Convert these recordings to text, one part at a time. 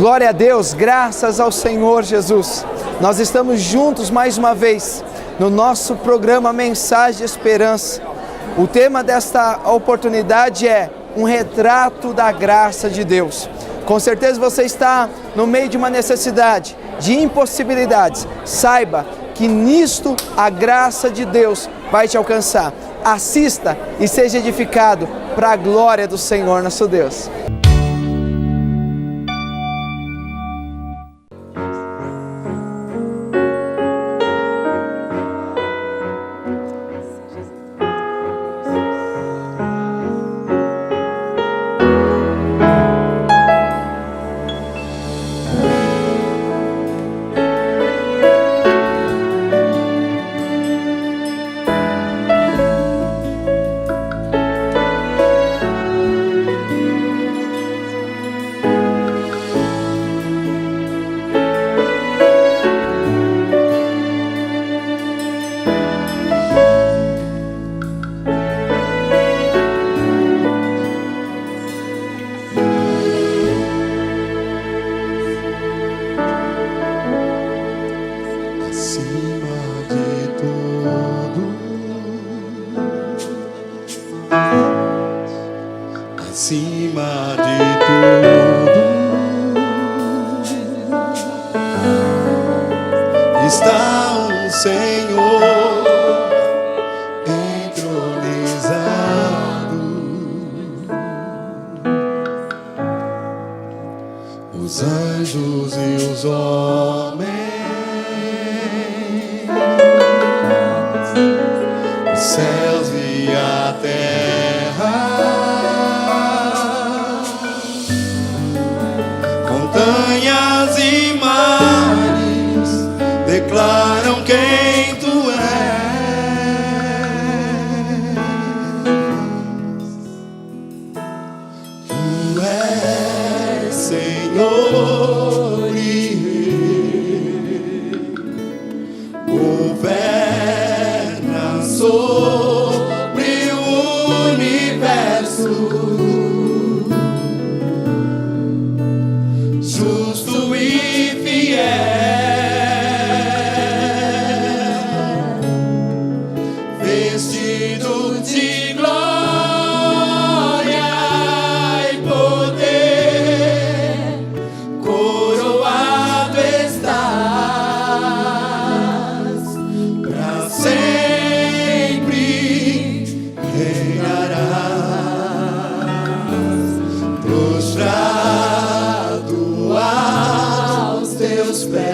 Glória a Deus, graças ao Senhor Jesus. Nós estamos juntos mais uma vez no nosso programa Mensagem de Esperança. O tema desta oportunidade é um retrato da graça de Deus. Com certeza você está no meio de uma necessidade, de impossibilidades. Saiba que nisto a graça de Deus vai te alcançar. Assista e seja edificado para a glória do Senhor nosso Deus. Acima de tudo está um Senhor entronizado. Os anjos e os homens, os céus e a terra, montanhas e mares declaram quem tu és. Tu és Senhor e Rei, governa sobre o universo. Justo e fiel, vestido de glória e poder, coroado estás, pra sempre reinarás, prostrado aos teus pés,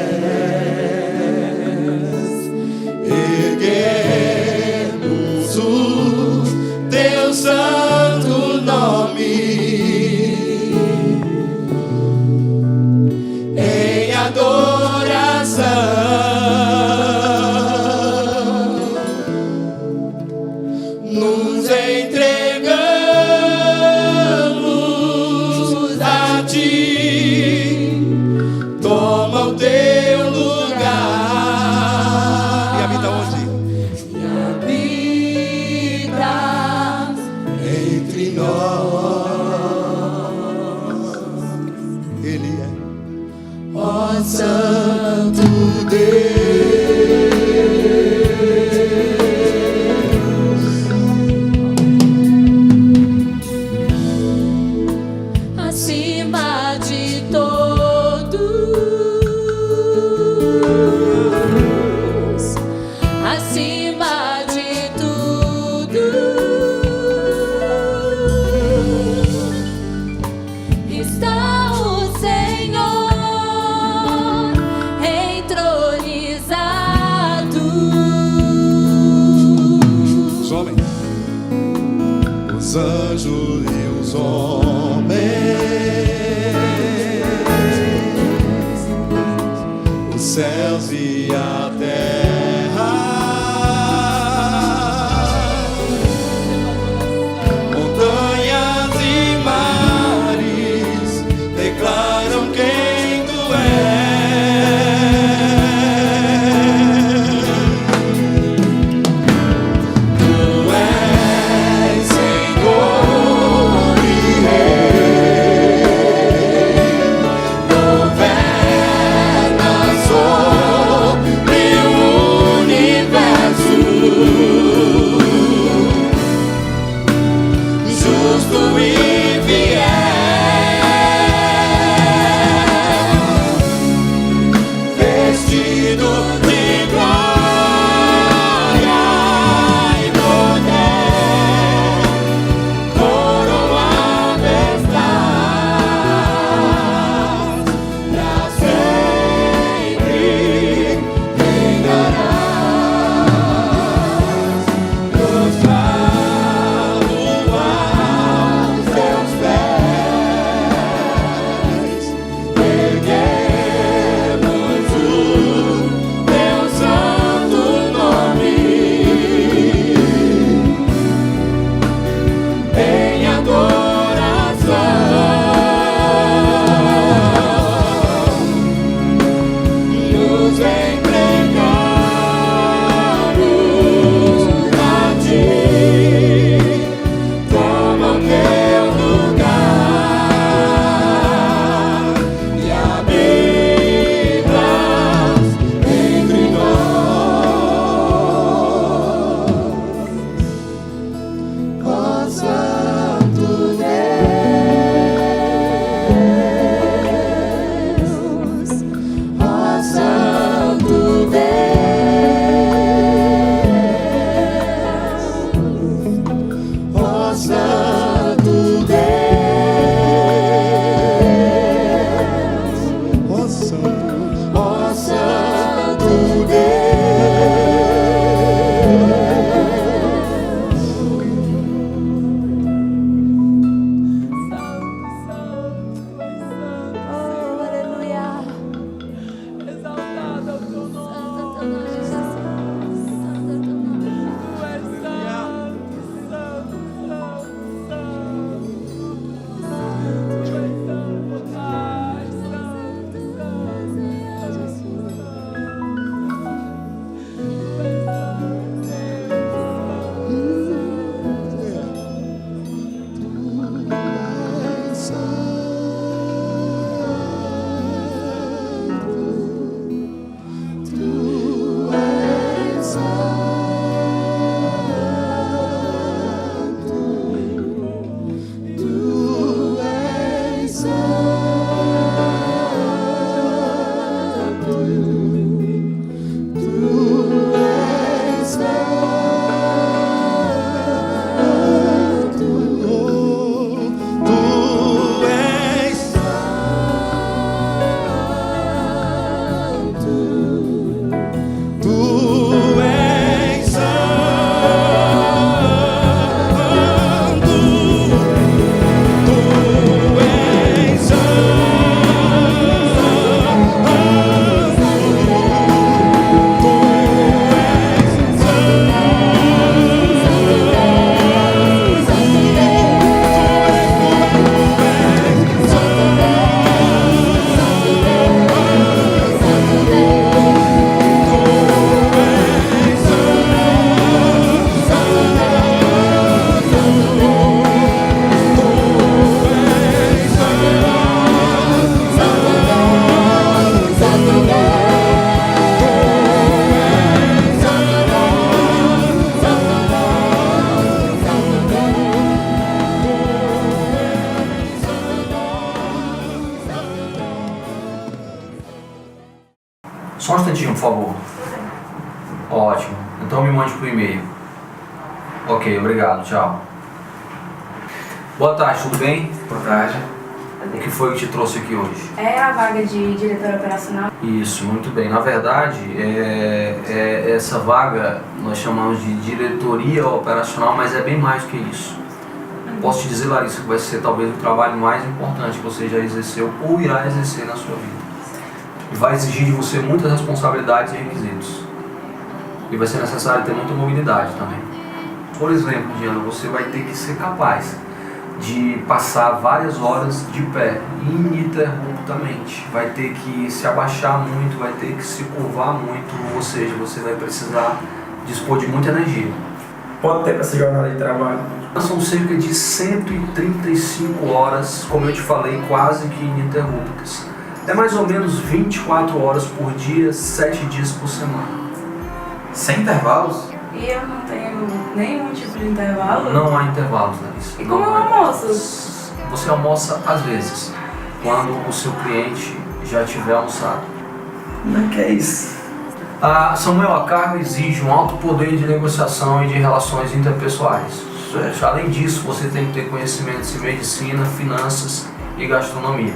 erguemos o teu santo nome em adoração. Nos entregamos a ti, toma o teu lugar. E habita onde? E habita entre nós. Ele é, ó Santo Deus. Acima de todos, acima de tudo, está o Senhor entronizado. Os homens, os anjos e os homens, os céus e a terra, montanhas e mares declaram quem tu és. Tu és Senhor e Rei, Só um instantinho, por favor. Ótimo. Então me mande por e-mail. Ok, obrigado. Tchau. Boa tarde, tudo bem? Boa tarde. O que foi que te trouxe aqui hoje? É a vaga de diretor operacional? Isso, muito bem. Na verdade, essa vaga nós chamamos de diretoria operacional, mas é bem mais do que isso. Posso te dizer, Larissa, que vai ser talvez o trabalho mais importante que você já exerceu ou irá exercer na sua vida. E vai exigir de você muitas responsabilidades e requisitos. E vai ser necessário ter muita mobilidade também. Por exemplo, Diana, você vai ter que ser capaz de passar várias horas de pé, ininterruptamente. Vai ter que se abaixar muito, vai ter que se curvar muito, ou seja, você vai precisar dispor de muita energia. Quanto tempo essa jornada de trabalho? São cerca de 135 horas, como eu te falei, quase que ininterruptas. É mais ou menos 24 horas por dia, 7 dias por semana. Sem intervalos? E eu não tenho nenhum tipo de intervalo? Não há intervalos, Larissa. E como eu almoço? Você almoça às vezes, quando o seu cliente já tiver almoçado. Não é que é isso? Samuel, a carga exige um alto poder de negociação e de relações interpessoais. Além disso, você tem que ter conhecimentos em medicina, finanças e gastronomia.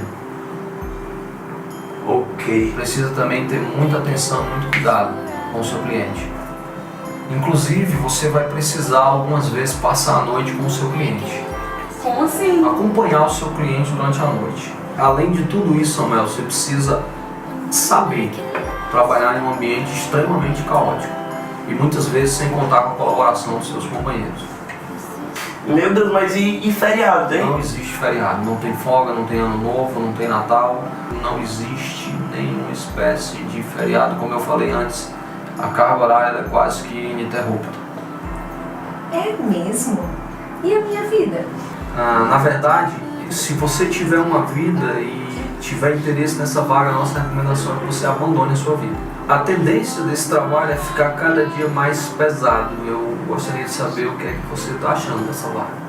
Ok. Precisa também ter muita atenção, muito cuidado com o seu cliente. Inclusive, você vai precisar algumas vezes passar a noite com o seu cliente. Como assim? Acompanhar o seu cliente durante a noite. Além de tudo isso, Samuel, você precisa saber trabalhar em um ambiente extremamente caótico e muitas vezes sem contar com a colaboração dos seus companheiros. Meu Deus, mas e feriado, hein? Não existe feriado, não tem folga, não tem ano novo, não tem Natal, não existe nenhuma espécie de feriado. Como eu falei antes, a carga horária é quase que ininterrupta. É mesmo? E a minha vida? Na verdade, se você tiver uma vida e tiver interesse nessa vaga, a nossa recomendação é que você abandone a sua vida. A tendência desse trabalho é ficar cada dia mais pesado. Eu gostaria de saber o que é que você está achando dessa vaga.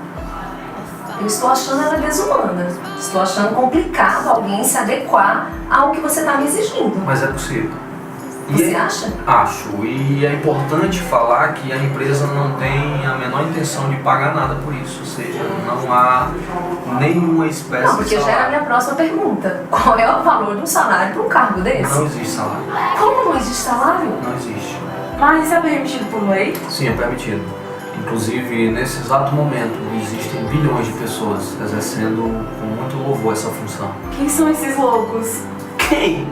Eu estou achando ela desumana. Estou achando complicado alguém se adequar ao que você está me exigindo. Mas é possível. Você acha? Acho. E é importante falar que a empresa não tem a menor intenção de pagar nada por isso. Ou seja, não há nenhuma espécie Não, porque de já era a salário. minha próxima pergunta. Qual é o valor de um salário para um cargo desse? Não existe salário. Como não existe salário? Não existe. Mas isso é permitido por lei? Sim, é permitido. Inclusive, nesse exato momento, existem bilhões de pessoas exercendo com muito louvor essa função. Quem são esses loucos? Quem?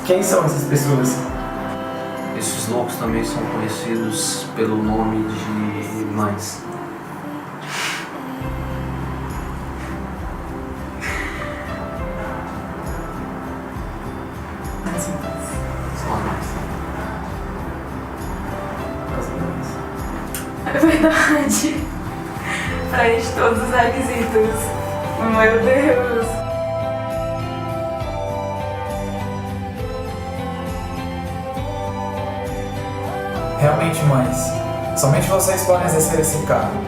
Quem são essas pessoas? Esses loucos também são conhecidos pelo nome de mães. São as mães. É verdade. Preenche todos os requisitos. Meu Deus. Realmente, mães, somente vocês podem exercer esse cargo.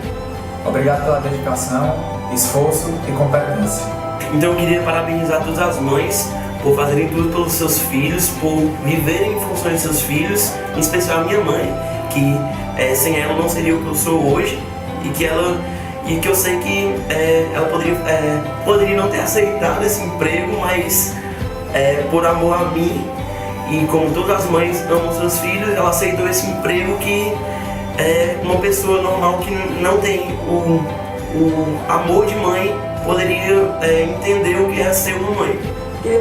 Obrigado pela dedicação, esforço e competência. Então eu queria parabenizar todas as mães por fazerem tudo pelos seus filhos, por viverem em função de seus filhos, em especial a minha mãe, que sem ela eu não seria o que eu sou hoje e que eu sei que ela poderia não ter aceitado esse emprego, mas por amor a mim e como todas as mães amam seus filhos, ela aceitou esse emprego que uma pessoa normal que não tem o amor de mãe poderia entender o que é ser uma mãe. Queria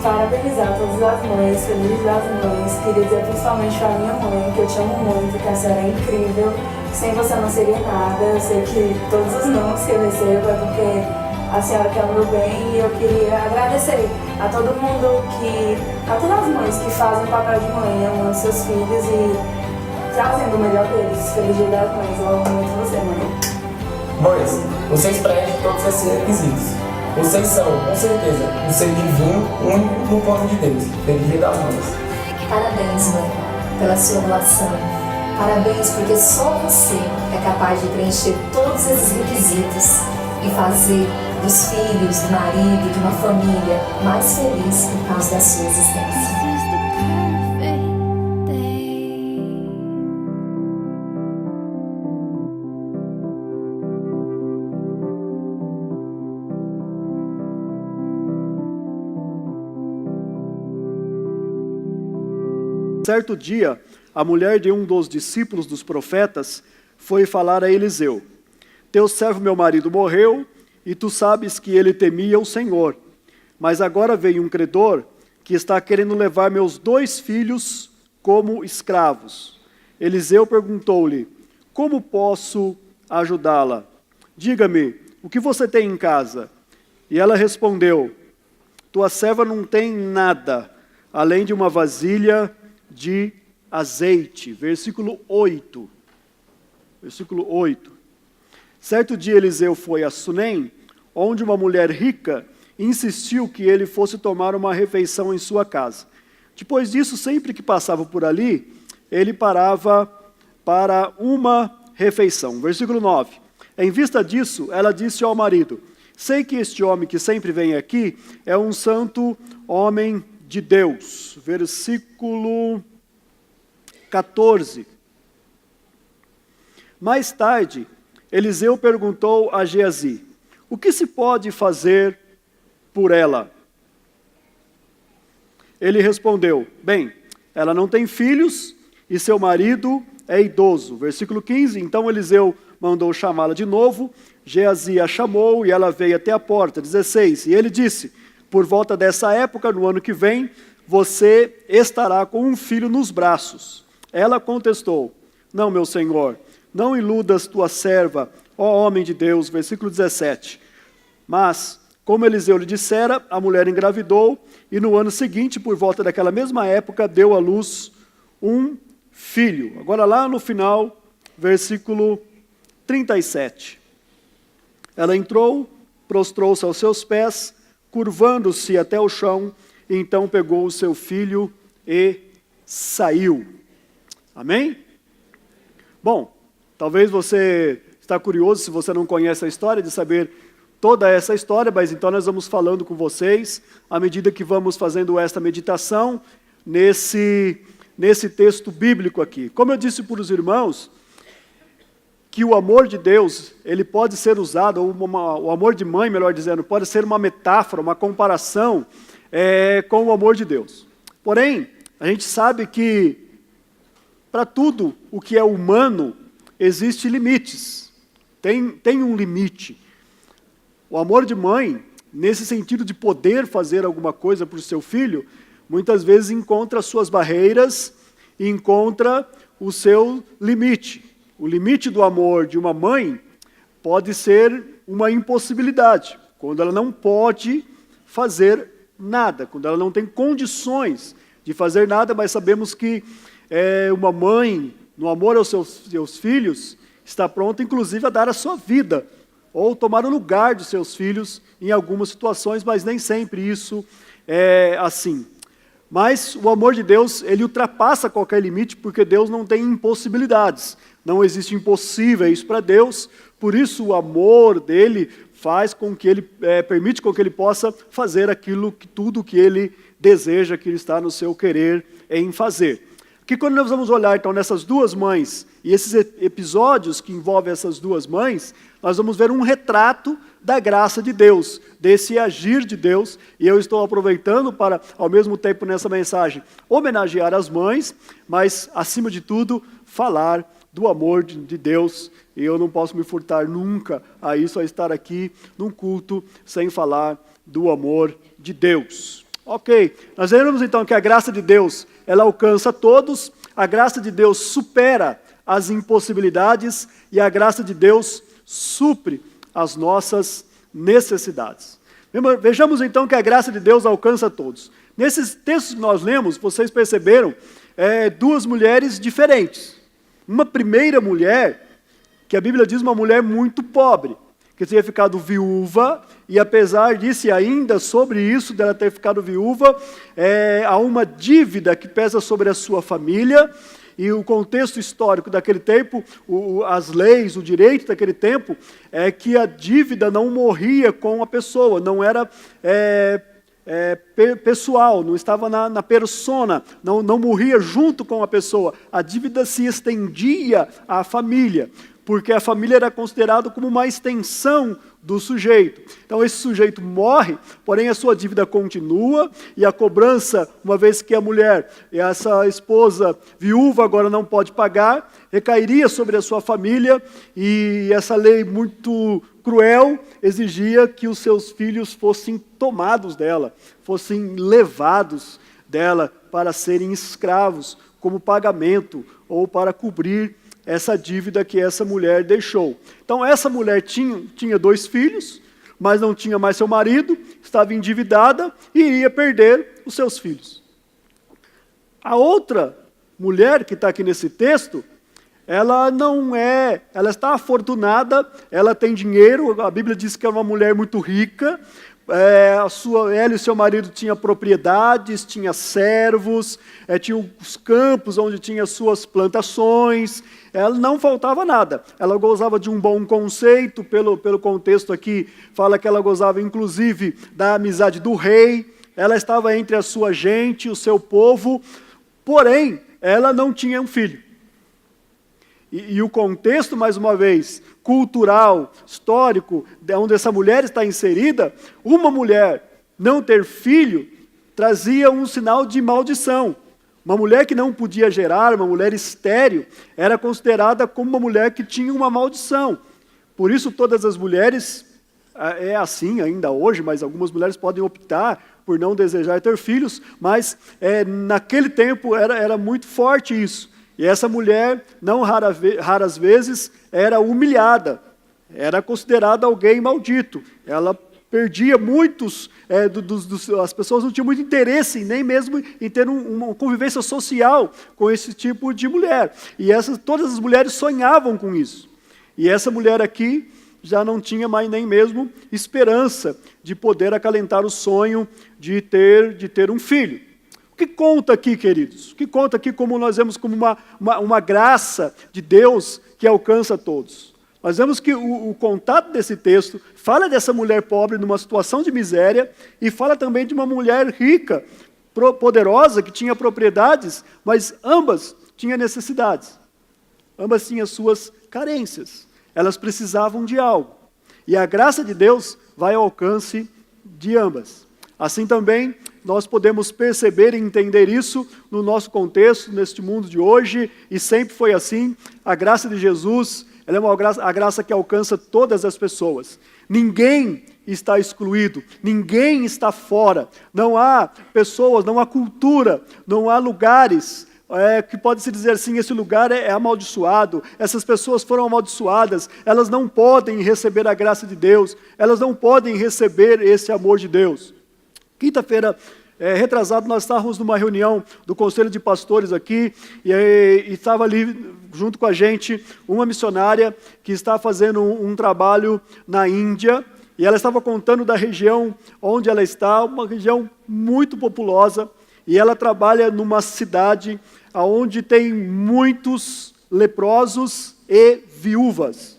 parabenizar todas as mães, Feliz das Mães. Queria dizer principalmente para minha mãe, que eu te amo muito, que a senhora é incrível, que sem você não seria nada. Eu sei que todos os nãos que eu recebo é porque a senhora quer o meu bem, e eu queria agradecer a todo mundo, a todas as mães que fazem o papel de mãe, amando seus filhos e trazendo o melhor deles. Feliz Dia das Mães, eu amo muito você, mãe. Mães, vocês preenchem todos esses requisitos. Vocês são, com certeza, um ser divino, único no plano de Deus. Feliz Dia das Mães. Parabéns, mãe, pela sua doação. Parabéns porque só você é capaz de preencher todos esses requisitos e fazer dos filhos, do marido, de uma família mais feliz por causa da sua existência. Certo dia, a mulher de um dos discípulos dos profetas foi falar a Eliseu: teu servo meu marido morreu, e tu sabes que ele temia o Senhor. Mas agora veio um credor que está querendo levar meus 2 filhos como escravos. Eliseu perguntou-lhe: como posso ajudá-la? Diga-me, o que você tem em casa? E ela respondeu: tua serva não tem nada, além de uma vasilha de azeite. Versículo 8. Versículo 8. Certo dia Eliseu foi a Sunem, onde uma mulher rica insistiu que ele fosse tomar uma refeição em sua casa. Depois disso, sempre que passava por ali, ele parava para uma refeição. Versículo 9. Em vista disso, ela disse ao marido: sei que este homem que sempre vem aqui é um santo homem de Deus. Versículo 14. Mais tarde, Eliseu perguntou a Geazi: o que se pode fazer por ela? Ele respondeu: bem, ela não tem filhos e seu marido é idoso. Versículo 15. Então Eliseu mandou chamá-la de novo. Geazi a chamou e ela veio até a porta. 16. E ele disse: por volta dessa época, no ano que vem, você estará com um filho nos braços. Ela contestou: não, meu senhor, não iludas tua serva, ó homem de Deus. Versículo 17. Mas, como Eliseu lhe dissera, a mulher engravidou, e no ano seguinte, por volta daquela mesma época, deu à luz um filho. Agora lá no final, versículo 37. Ela entrou, prostrou-se aos seus pés, curvando-se até o chão, e então pegou o seu filho e saiu. Amém? Bom, talvez você está curioso, se você não conhece a história, de saber toda essa história, mas então nós vamos falando com vocês, à medida que vamos fazendo esta meditação, nesse texto bíblico aqui. Como eu disse para os irmãos, que o amor de Deus, ele pode ser usado, o amor de mãe, melhor dizendo, pode ser uma metáfora, uma comparação com o amor de Deus. Porém, a gente sabe que para tudo o que é humano, existem limites. Tem um limite. O amor de mãe, nesse sentido de poder fazer alguma coisa para o seu filho, muitas vezes encontra suas barreiras e encontra o seu limite. O limite do amor de uma mãe pode ser uma impossibilidade, quando ela não pode fazer nada, quando ela não tem condições de fazer nada, mas sabemos que uma mãe, no amor aos seus filhos, está pronta inclusive a dar a sua vida, ou tomar o lugar dos seus filhos em algumas situações, mas nem sempre isso é assim. Mas o amor de Deus, ele ultrapassa qualquer limite, porque Deus não tem impossibilidades. Não existe impossíveis para Deus, por isso o amor dele faz com que ele, permite com que ele possa fazer tudo que ele deseja, que ele está no seu querer em fazer. Que quando nós vamos olhar então nessas duas mães, e esses episódios que envolvem essas duas mães, nós vamos ver um retrato da graça de Deus, desse agir de Deus, e eu estou aproveitando para, ao mesmo tempo nessa mensagem, homenagear as mães, mas acima de tudo, falar do amor de Deus, e eu não posso me furtar nunca a isso, a estar aqui num culto sem falar do amor de Deus. Ok, nós veremos então que a graça de Deus, ela alcança todos, a graça de Deus supera as impossibilidades e a graça de Deus supre as nossas necessidades. Vejamos então que a graça de Deus alcança todos. Nesses textos que nós lemos, vocês perceberam duas mulheres diferentes. Uma primeira mulher, que a Bíblia diz uma mulher muito pobre, que tinha ficado viúva, e apesar disso, e ainda sobre isso, dela ter ficado viúva, há uma dívida que pesa sobre a sua família, E o contexto histórico daquele tempo, as leis, o direito daquele tempo, é que a dívida não morria com a pessoa, não era pessoal, não estava na persona, não morria junto com a pessoa. A dívida se estendia à família, porque a família era considerada como uma extensão do sujeito. Então esse sujeito morre, porém a sua dívida continua, e a cobrança, uma vez que a mulher, essa esposa viúva agora não pode pagar, recairia sobre a sua família, e essa lei muito cruel exigia que os seus filhos fossem tomados dela, fossem levados dela para serem escravos, como pagamento, ou para cobrir essa dívida que essa mulher deixou. Então essa mulher tinha 2 filhos, mas não tinha mais seu marido, estava endividada e iria perder os seus filhos. A outra mulher que está aqui nesse texto, ela está afortunada, ela tem dinheiro, a Bíblia diz que é uma mulher muito rica, ela e seu marido tinham propriedades, tinha servos, tinha os campos onde tinha suas plantações, ela não faltava nada. Ela gozava de um bom conceito, pelo contexto aqui, fala que ela gozava inclusive da amizade do rei, ela estava entre a sua gente, o seu povo, porém, ela não tinha um filho. E o contexto, mais uma vez, cultural, histórico, onde essa mulher está inserida, uma mulher não ter filho trazia um sinal de maldição. Uma mulher que não podia gerar, uma mulher estéril, era considerada como uma mulher que tinha uma maldição. Por isso todas as mulheres, é assim ainda hoje, mas algumas mulheres podem optar por não desejar ter filhos, mas naquele tempo era muito forte isso. E essa mulher, não raras vezes, era humilhada, era considerada alguém maldito. Ela perdia muitos, as pessoas não tinham muito interesse, nem mesmo em ter uma convivência social com esse tipo de mulher. E todas as mulheres sonhavam com isso. E essa mulher aqui já não tinha mais nem mesmo esperança de poder acalentar o sonho de ter um filho. O que conta aqui, queridos? O que conta aqui como nós vemos como uma graça de Deus que alcança todos? Nós vemos que o contato desse texto fala dessa mulher pobre numa situação de miséria e fala também de uma mulher rica, poderosa, que tinha propriedades, mas ambas tinham necessidades. Ambas tinham suas carências. Elas precisavam de algo. E a graça de Deus vai ao alcance de ambas. Assim também, nós podemos perceber e entender isso no nosso contexto, neste mundo de hoje, e sempre foi assim. A graça de Jesus, ela é a graça que alcança todas as pessoas. Ninguém está excluído, ninguém está fora. Não há pessoas, não há cultura, não há lugares que pode-se dizer assim, esse lugar é amaldiçoado, essas pessoas foram amaldiçoadas, elas não podem receber a graça de Deus, elas não podem receber esse amor de Deus. Quinta-feira, retrasado, nós estávamos numa reunião do Conselho de Pastores aqui, e estava ali junto com a gente uma missionária que está fazendo um trabalho na Índia, e ela estava contando da região onde ela está, uma região muito populosa, e ela trabalha numa cidade onde tem muitos leprosos e viúvas,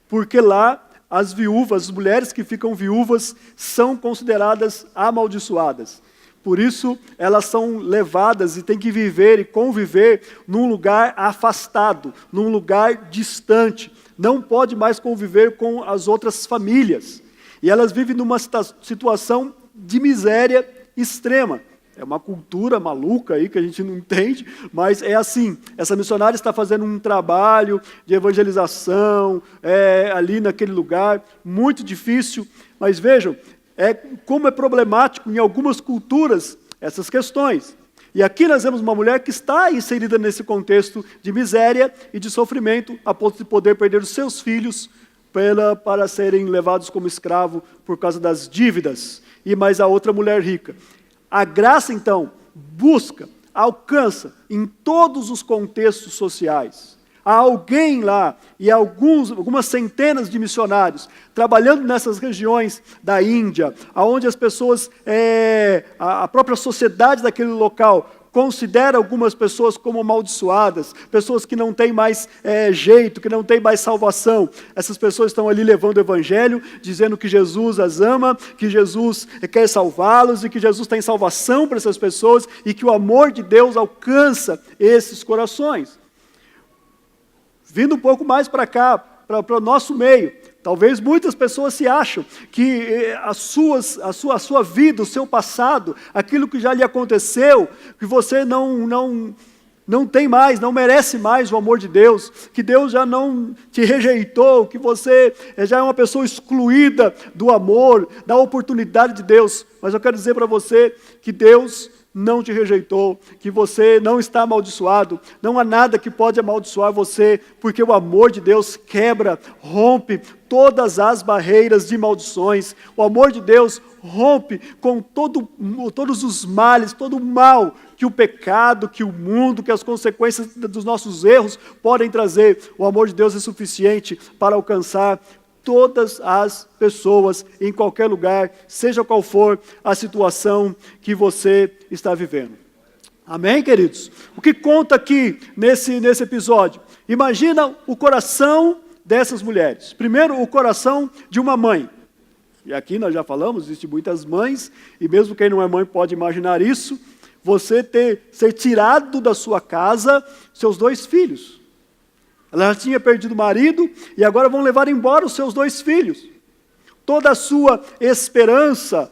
porque lá as viúvas, as mulheres que ficam viúvas, são consideradas amaldiçoadas. Por isso, elas são levadas e têm que viver e conviver num lugar afastado, num lugar distante. Não pode mais conviver com as outras famílias. E elas vivem numa situação de miséria extrema. É uma cultura maluca aí que a gente não entende, mas é assim. Essa missionária está fazendo um trabalho de evangelização ali naquele lugar, muito difícil. Mas vejam, como é problemático em algumas culturas essas questões. E aqui nós vemos uma mulher que está inserida nesse contexto de miséria e de sofrimento, a ponto de poder perder os seus filhos para serem levados como escravo por causa das dívidas. E mais a outra mulher rica. A graça, então, busca, alcança em todos os contextos sociais. Há alguém lá, e algumas centenas de missionários, trabalhando nessas regiões da Índia, onde as pessoas, a própria sociedade daquele local, considera algumas pessoas como amaldiçoadas, pessoas que não têm mais jeito, que não têm mais salvação. Essas pessoas estão ali levando o evangelho, dizendo que Jesus as ama, que Jesus quer salvá-los e que Jesus tem salvação para essas pessoas e que o amor de Deus alcança esses corações. Vindo um pouco mais para cá, para o nosso meio, talvez muitas pessoas se acham que a sua vida, o seu passado, aquilo que já lhe aconteceu, que você não tem mais, não merece mais o amor de Deus, que Deus já não te rejeitou, que você já é uma pessoa excluída do amor, da oportunidade de Deus. Mas eu quero dizer para você que Deus não te rejeitou, que você não está amaldiçoado, não há nada que pode amaldiçoar você, porque o amor de Deus quebra, rompe todas as barreiras de maldições. O amor de Deus rompe com todos os males, todo o mal que o pecado, que o mundo, que as consequências dos nossos erros podem trazer. O amor de Deus é suficiente para alcançar todas as pessoas, em qualquer lugar, seja qual for a situação que você está vivendo. Amém, queridos? O que conta aqui nesse episódio? Imagina o coração dessas mulheres. Primeiro, o coração de uma mãe. E aqui nós já falamos, existem muitas mães, e mesmo quem não é mãe pode imaginar isso, você ser tirado da sua casa seus 2 filhos. Ela já tinha perdido o marido e agora vão levar embora os seus 2 filhos. Toda a sua esperança,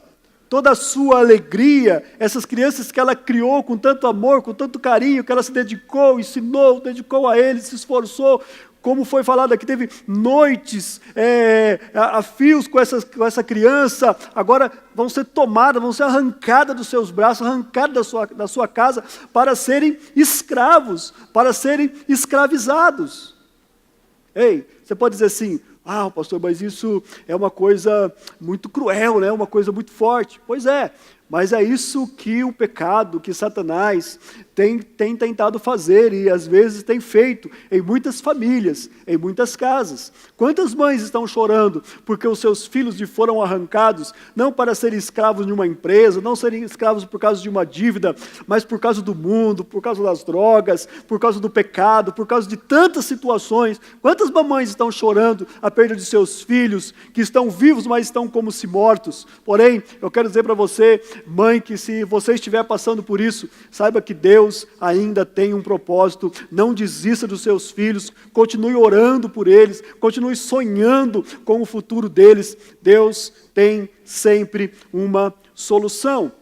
toda a sua alegria, essas crianças que ela criou com tanto amor, com tanto carinho, que ela se dedicou, ensinou, dedicou a eles, se esforçou. Como foi falado aqui, teve noites a fios com essa criança, agora vão ser tomadas, vão ser arrancadas dos seus braços, arrancadas da sua casa, para serem escravos, para serem escravizados. Ei, você pode dizer assim, pastor, mas isso é uma coisa muito cruel, né? Uma coisa muito forte. Pois é, mas é isso que o pecado, que Satanás tem tentado fazer e às vezes tem feito em muitas famílias, em muitas casas. Quantas mães estão chorando porque os seus filhos lhe foram arrancados, não para serem escravos de uma empresa, não serem escravos por causa de uma dívida, mas por causa do mundo, por causa das drogas, por causa do pecado, por causa de tantas situações. Quantas mamães estão chorando a perda de seus filhos, que estão vivos, mas estão como se mortos? Porém, eu quero dizer para você, mãe, que se você estiver passando por isso, saiba que Deus ainda tem um propósito. Não desista dos seus filhos, continue orando por eles, continue sonhando com o futuro deles. Deus tem sempre uma solução.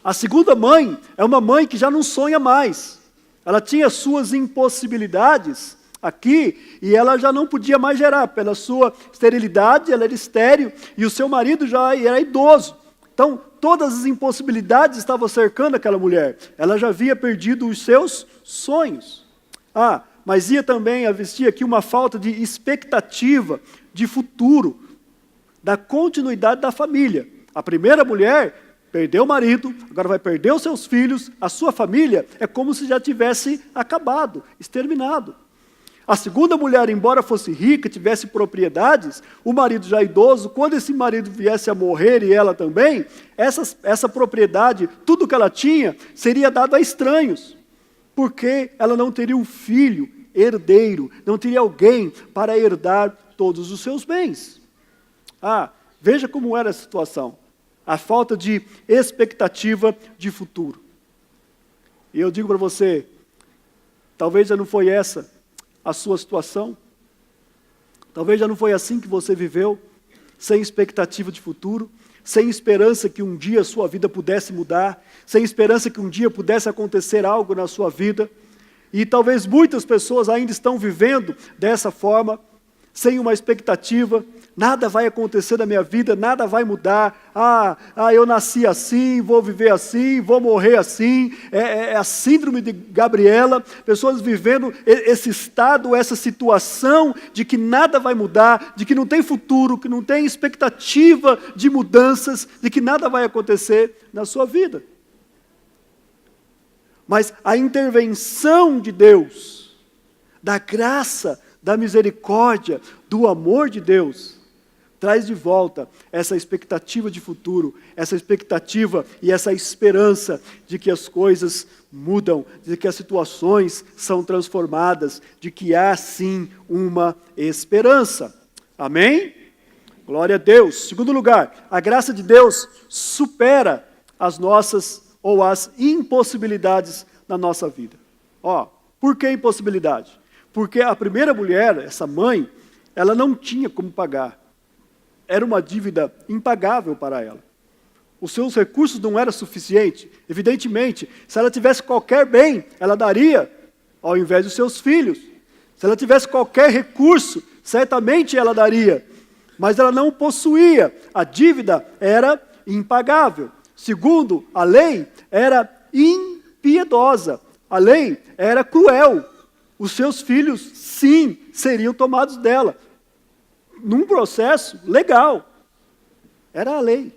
A segunda mãe é uma mãe que já não sonha mais. Ela tinha suas impossibilidades aqui e ela já não podia mais gerar. Pela sua esterilidade, ela era estéril e o seu marido já era idoso. Então, todas as impossibilidades estavam cercando aquela mulher. Ela já havia perdido os seus sonhos. Mas ia também existir aqui uma falta de expectativa de futuro, da continuidade da família. A primeira mulher perdeu o marido, agora vai perder os seus filhos, a sua família é como se já tivesse acabado, exterminado. A segunda mulher, embora fosse rica, tivesse propriedades, o marido já idoso, quando esse marido viesse a morrer e ela também, essa propriedade, tudo que ela tinha, seria dado a estranhos, porque ela não teria um filho herdeiro, não teria alguém para herdar todos os seus bens. Veja como era a situação, a falta de expectativa de futuro. E eu digo para você, talvez já não foi essa a sua situação, talvez já não foi assim que você viveu, sem expectativa de futuro, sem esperança que um dia a sua vida pudesse mudar, sem esperança que um dia pudesse acontecer algo na sua vida, e talvez muitas pessoas ainda estão vivendo dessa forma, sem uma expectativa, nada vai acontecer na minha vida, nada vai mudar, eu nasci assim, vou viver assim, vou morrer assim, é a síndrome de Gabriela, pessoas vivendo esse estado, essa situação de que nada vai mudar, de que não tem futuro, que não tem expectativa de mudanças, de que nada vai acontecer na sua vida. Mas a intervenção de Deus, da graça, da misericórdia, do amor de Deus, traz de volta essa expectativa de futuro, essa expectativa e essa esperança de que as coisas mudam, de que as situações são transformadas, de que há sim uma esperança. Amém? Glória a Deus. Segundo lugar, a graça de Deus supera as nossas ou as impossibilidades na nossa vida. Por que impossibilidade? Porque a primeira mulher, essa mãe, ela não tinha como pagar. Era uma dívida impagável para ela. Os seus recursos não eram suficientes. Evidentemente, se ela tivesse qualquer bem, ela daria ao invés dos seus filhos. Se ela tivesse qualquer recurso, certamente ela daria. Mas ela não possuía. A dívida era impagável. Segundo, a lei era impiedosa. A lei era cruel. Os seus filhos, sim, seriam tomados dela. Num processo legal. Era a lei.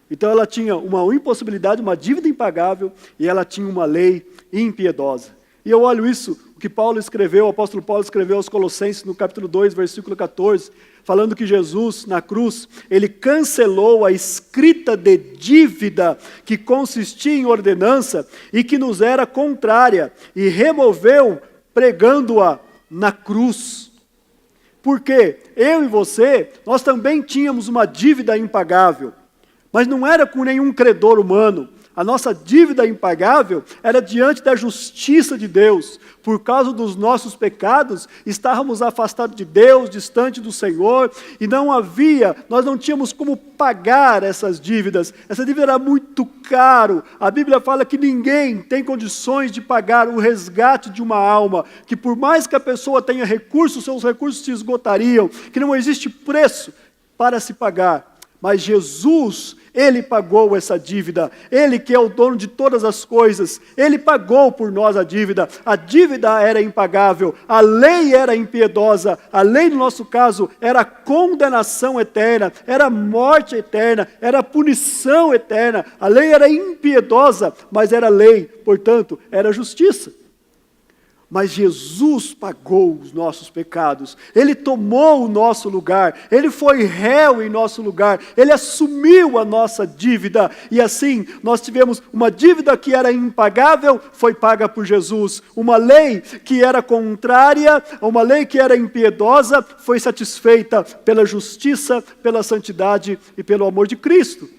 Então ela tinha uma impossibilidade, uma dívida impagável, e ela tinha uma lei impiedosa. E eu olho isso, o que Paulo escreveu, o apóstolo Paulo escreveu aos Colossenses, no capítulo 2, versículo 14, falando que Jesus, na cruz, ele cancelou a escrita de dívida que consistia em ordenança e que nos era contrária, e removeu, pregando-a na cruz. Porque eu e você, nós também tínhamos uma dívida impagável, mas não era com nenhum credor humano. A nossa dívida impagável era diante da justiça de Deus. Por causa dos nossos pecados, estávamos afastados de Deus, distante do Senhor, e nós não tínhamos como pagar essas dívidas. Essa dívida era muito caro. A Bíblia fala que ninguém tem condições de pagar o resgate de uma alma, que por mais que a pessoa tenha recursos, seus recursos se esgotariam, que não existe preço para se pagar. Mas Jesus, Ele pagou essa dívida. Ele que é o dono de todas as coisas, Ele pagou por nós a dívida. A dívida era impagável, a lei era impiedosa, a lei no nosso caso era condenação eterna, era morte eterna, era punição eterna. A lei era impiedosa, mas era lei, portanto, era justiça. Mas Jesus pagou os nossos pecados, Ele tomou o nosso lugar, Ele foi réu em nosso lugar, Ele assumiu a nossa dívida, e assim nós tivemos uma dívida que era impagável, foi paga por Jesus, uma lei que era contrária, uma lei que era impiedosa, foi satisfeita pela justiça, pela santidade e pelo amor de Cristo.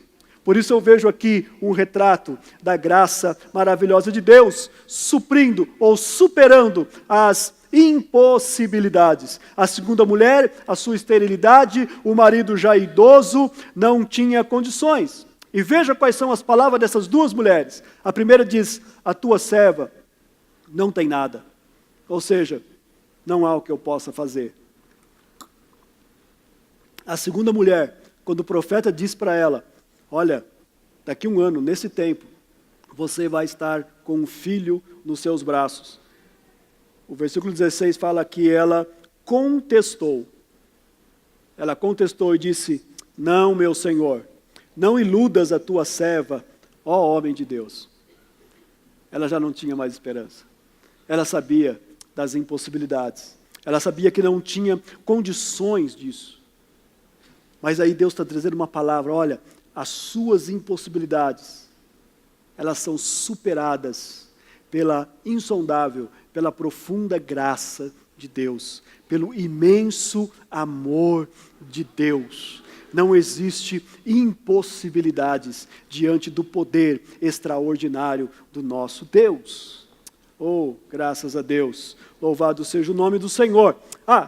Por isso eu vejo aqui um retrato da graça maravilhosa de Deus, suprindo ou superando as impossibilidades. A segunda mulher, a sua esterilidade, o marido já idoso, não tinha condições. E veja quais são as palavras dessas duas mulheres. A primeira diz, a tua serva não tem nada. Ou seja, não há o que eu possa fazer. A segunda mulher, quando o profeta diz para ela, olha, daqui a um ano, nesse tempo, você vai estar com um filho nos seus braços. O versículo 16 fala que ela contestou. Ela contestou e disse, não, meu Senhor, não iludas a tua serva, ó homem de Deus. Ela já não tinha mais esperança. Ela sabia das impossibilidades. Ela sabia que não tinha condições disso. Mas aí Deus está trazendo uma palavra, olha, as suas impossibilidades, elas são superadas pela insondável, pela profunda graça de Deus, pelo imenso amor de Deus. Não existe impossibilidades diante do poder extraordinário do nosso Deus. Oh, graças a Deus, louvado seja o nome do Senhor.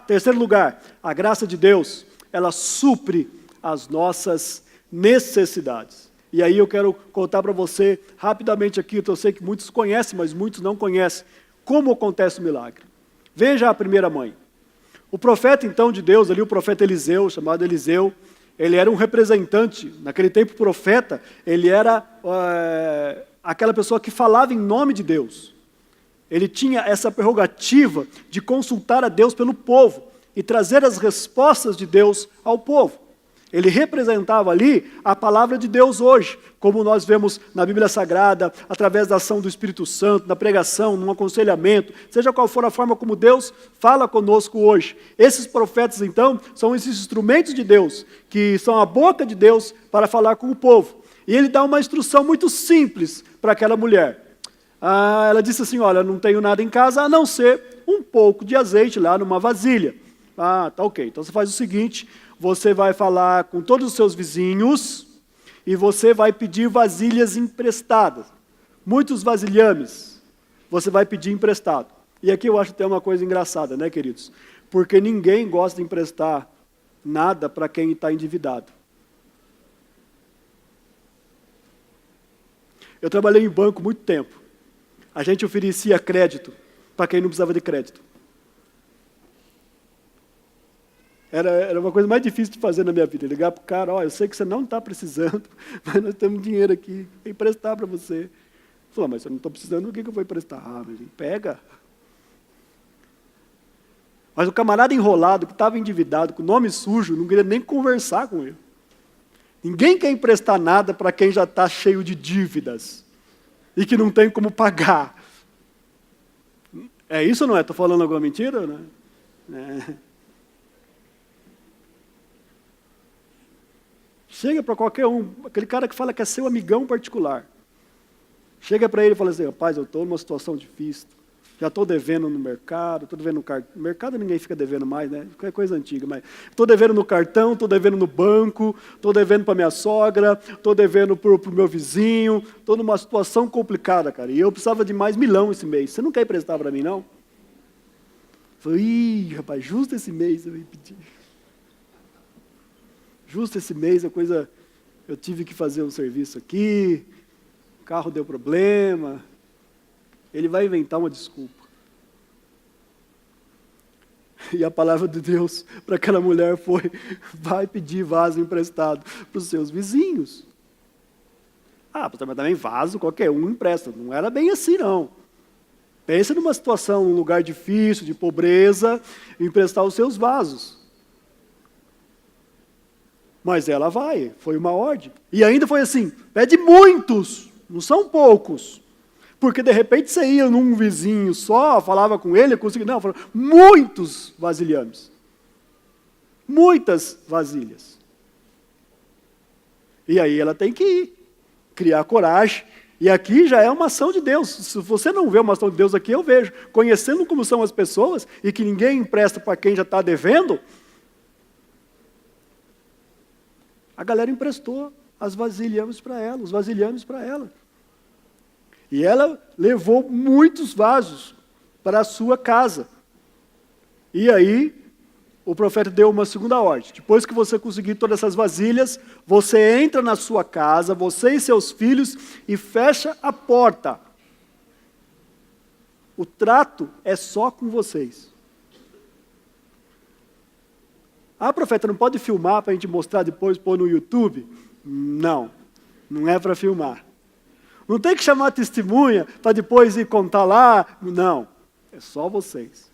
Terceiro lugar, a graça de Deus, ela supre as nossas necessidades. E aí eu quero contar para você rapidamente aqui, eu sei que muitos conhecem, mas muitos não conhecem, como acontece o milagre. Veja a primeira mãe. O profeta então de Deus, ali o profeta Eliseu, chamado Eliseu, ele era um representante, naquele tempo o profeta, ele era aquela pessoa que falava em nome de Deus. Ele tinha essa prerrogativa de consultar a Deus pelo povo e trazer as respostas de Deus ao povo. Ele representava ali a palavra de Deus hoje, como nós vemos na Bíblia Sagrada, através da ação do Espírito Santo, na pregação, no aconselhamento, seja qual for a forma como Deus fala conosco hoje. Esses profetas, então, são esses instrumentos de Deus, que são a boca de Deus para falar com o povo. E ele dá uma instrução muito simples para aquela mulher. Ela disse assim, olha, não tenho nada em casa, a não ser um pouco de azeite lá numa vasilha. Tá ok. Então você faz o seguinte, você vai falar com todos os seus vizinhos e você vai pedir vasilhas emprestadas. Muitos vasilhames você vai pedir emprestado. E aqui eu acho até uma coisa engraçada, né, queridos? Porque ninguém gosta de emprestar nada para quem está endividado. Eu trabalhei em banco muito tempo. A gente oferecia crédito para quem não precisava de crédito. Era uma coisa mais difícil de fazer na minha vida. Ligar para o cara, eu sei que você não está precisando, mas nós temos dinheiro aqui, vou emprestar para você. Ele falou, mas eu não estou precisando, o que eu vou emprestar? Mas pega. Mas o camarada enrolado, que estava endividado, com o nome sujo, não queria nem conversar com ele. Ninguém quer emprestar nada para quem já está cheio de dívidas e que não tem como pagar. É isso ou não é? Estou falando alguma mentira? Não é? Chega para qualquer um, aquele cara que fala que é seu amigão particular. Chega para ele e fala assim, rapaz, eu estou numa situação difícil, já estou devendo no mercado, estou devendo no cartão. No mercado ninguém fica devendo mais, né? É coisa antiga, mas estou devendo no cartão, estou devendo no banco, estou devendo para minha sogra, estou devendo para o meu vizinho, estou numa situação complicada, cara, e eu precisava de mais R$1.000.000 esse mês. Você não quer emprestar para mim, não? Eu falei, rapaz, justo esse mês eu ia pedir. Justo esse mês, eu tive que fazer um serviço aqui, o carro deu problema. Ele vai inventar uma desculpa. E a palavra de Deus para aquela mulher foi, vai pedir vaso emprestado para os seus vizinhos. Mas também vaso qualquer um empresta. Não era bem assim, não. Pensa numa situação, num lugar difícil, de pobreza, emprestar os seus vasos. Mas ela vai, foi uma ordem. E ainda foi assim, pede muitos, não são poucos. Porque de repente você ia num vizinho só, falava com ele, conseguia, não, falava, muitos vasilhames. Muitas vasilhas. E aí ela tem que ir, criar coragem. E aqui já é uma ação de Deus. Se você não vê uma ação de Deus aqui, eu vejo. Conhecendo como são as pessoas e que ninguém empresta para quem já está devendo, a galera emprestou as vasilhames para ela, os vasilhames para ela. E ela levou muitos vasos para a sua casa. E aí, o profeta deu uma segunda ordem. Depois que você conseguir todas essas vasilhas, você entra na sua casa, você e seus filhos, e fecha a porta. O trato é só com vocês. Profeta, não pode filmar para a gente mostrar depois, pôr no YouTube? Não, não é para filmar. Não tem que chamar testemunha para depois ir contar lá? Não, é só vocês.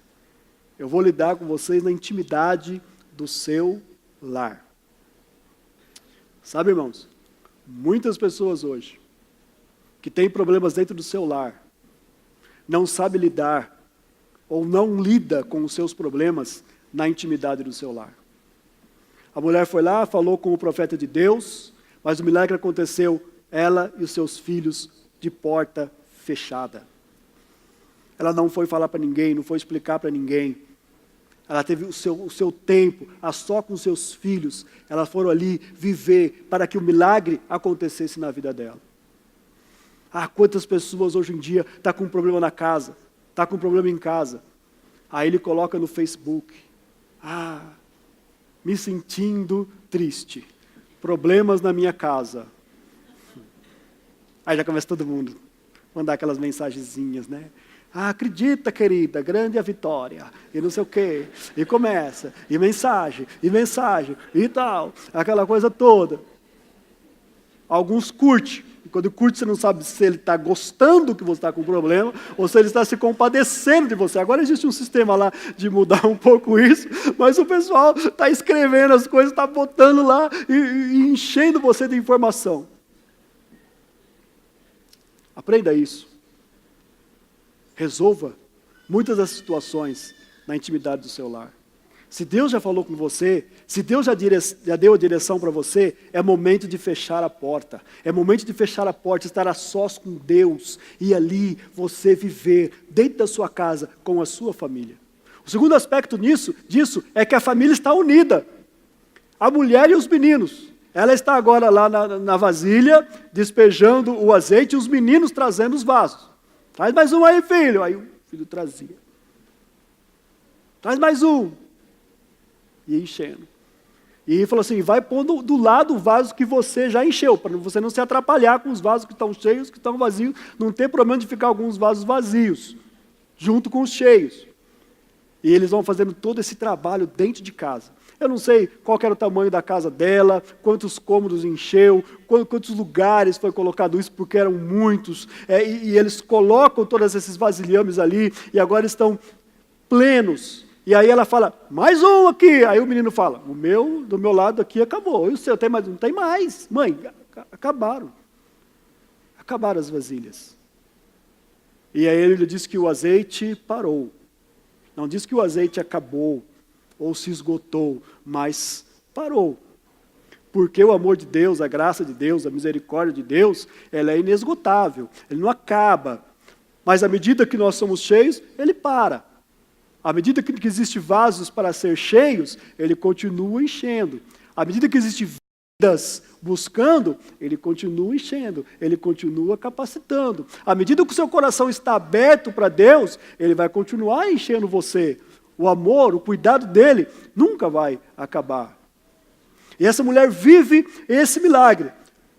Eu vou lidar com vocês na intimidade do seu lar. Sabe, irmãos, muitas pessoas hoje que têm problemas dentro do seu lar, não sabem lidar ou não lida com os seus problemas na intimidade do seu lar. A mulher foi lá, falou com o profeta de Deus, mas o milagre aconteceu, ela e os seus filhos de porta fechada. Ela não foi falar para ninguém, não foi explicar para ninguém. Ela teve o seu tempo, a só com seus filhos. Elas foram ali viver para que o milagre acontecesse na vida dela. Quantas pessoas hoje em dia estão com um problema na casa, estão com um problema em casa. Aí ele coloca no Facebook, me sentindo triste, problemas na minha casa. Aí já começa todo mundo a mandar aquelas mensagenzinhas, né? Acredita, querida, grande é a vitória, e não sei o quê, e começa, e mensagem, e tal, aquela coisa toda. Alguns curtem, Quando curte, você não sabe se ele está gostando que você está com problema ou se ele está se compadecendo de você. Agora existe um sistema lá de mudar um pouco isso, mas o pessoal está escrevendo as coisas, está botando lá e enchendo você de informação. Aprenda isso. Resolva muitas das situações na intimidade do seu lar. Se Deus já falou com você, se Deus já deu a direção para você, é momento de fechar a porta. É momento de fechar a porta, estar a sós com Deus e ali você viver dentro da sua casa com a sua família. O segundo aspecto disso é que a família está unida. A mulher e os meninos. Ela está agora lá na vasilha, despejando o azeite e os meninos trazendo os vasos. Traz mais um aí, filho. Aí o filho trazia. Traz mais um. E enchendo. E ele falou assim, vai pondo do lado o vaso que você já encheu, para você não se atrapalhar com os vasos que estão cheios, que estão vazios, não ter problema de ficar alguns vasos vazios, junto com os cheios. E eles vão fazendo todo esse trabalho dentro de casa. Eu não sei qual era o tamanho da casa dela, quantos cômodos encheu, quantos lugares foi colocado isso, porque eram muitos. E eles colocam todos esses vasilhames ali, e agora estão plenos. E aí ela fala, mais um aqui. Aí o menino fala, do meu lado aqui acabou. E o seu tem mais? Não tem mais. Mãe, acabaram. Acabaram as vasilhas. E aí ele disse que o azeite parou. Não disse que o azeite acabou ou se esgotou, mas parou. Porque o amor de Deus, a graça de Deus, a misericórdia de Deus, ela é inesgotável. Ele não acaba. Mas à medida que nós somos cheios, ele para. À medida que existem vasos para ser cheios, ele continua enchendo. À medida que existem vidas buscando, ele continua enchendo, ele continua capacitando. À medida que o seu coração está aberto para Deus, ele vai continuar enchendo você. O amor, o cuidado dele nunca vai acabar. E essa mulher vive esse milagre.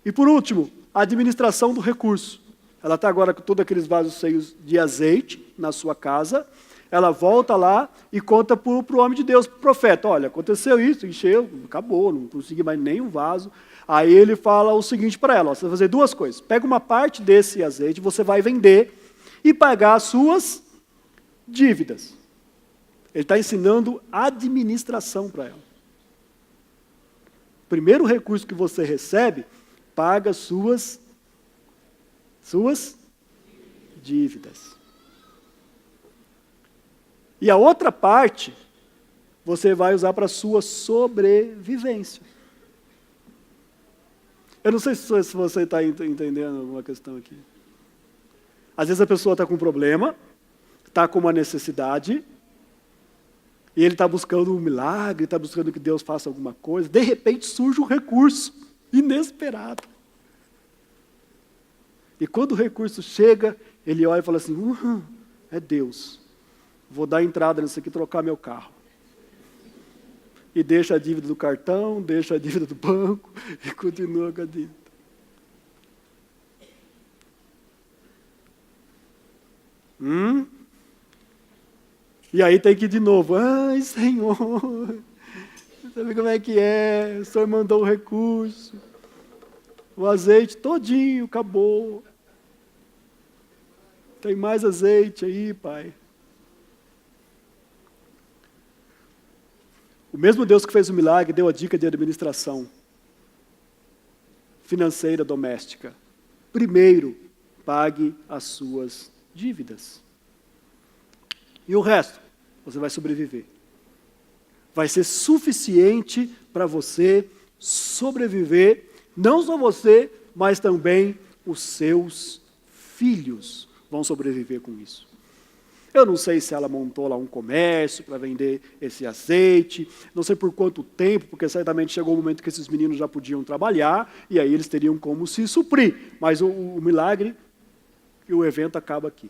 E por último, a administração do recurso. Ela está agora com todos aqueles vasos cheios de azeite na sua casa. Ela volta lá e conta para o homem de Deus, para o profeta, olha, aconteceu isso, encheu, acabou, não consegui mais nenhum vaso. Aí ele fala o seguinte para ela, você vai fazer duas coisas, pega uma parte desse azeite, você vai vender e pagar as suas dívidas. Ele está ensinando administração para ela. O primeiro recurso que você recebe, paga suas dívidas. E a outra parte, você vai usar para a sua sobrevivência. Eu não sei se você está entendendo alguma questão aqui. Às vezes a pessoa está com um problema, está com uma necessidade, e ele está buscando um milagre, está buscando que Deus faça alguma coisa, de repente surge um recurso inesperado. E quando o recurso chega, ele olha e fala assim, é Deus. Vou dar entrada nisso aqui e trocar meu carro. E deixa a dívida do cartão, deixa a dívida do banco e continua com a dívida. E aí tem que ir de novo. Ai, Senhor, sabe como é que é? O Senhor mandou o recurso. O azeite todinho acabou. Tem mais azeite aí, Pai. O mesmo Deus que fez o milagre deu a dica de administração financeira doméstica. Primeiro, pague as suas dívidas. E o resto, você vai sobreviver. Vai ser suficiente para você sobreviver, não só você, mas também os seus filhos vão sobreviver com isso. Eu não sei se ela montou lá um comércio para vender esse azeite, não sei por quanto tempo, porque certamente chegou o momento que esses meninos já podiam trabalhar, e aí eles teriam como se suprir. Mas o milagre e o evento acaba aqui.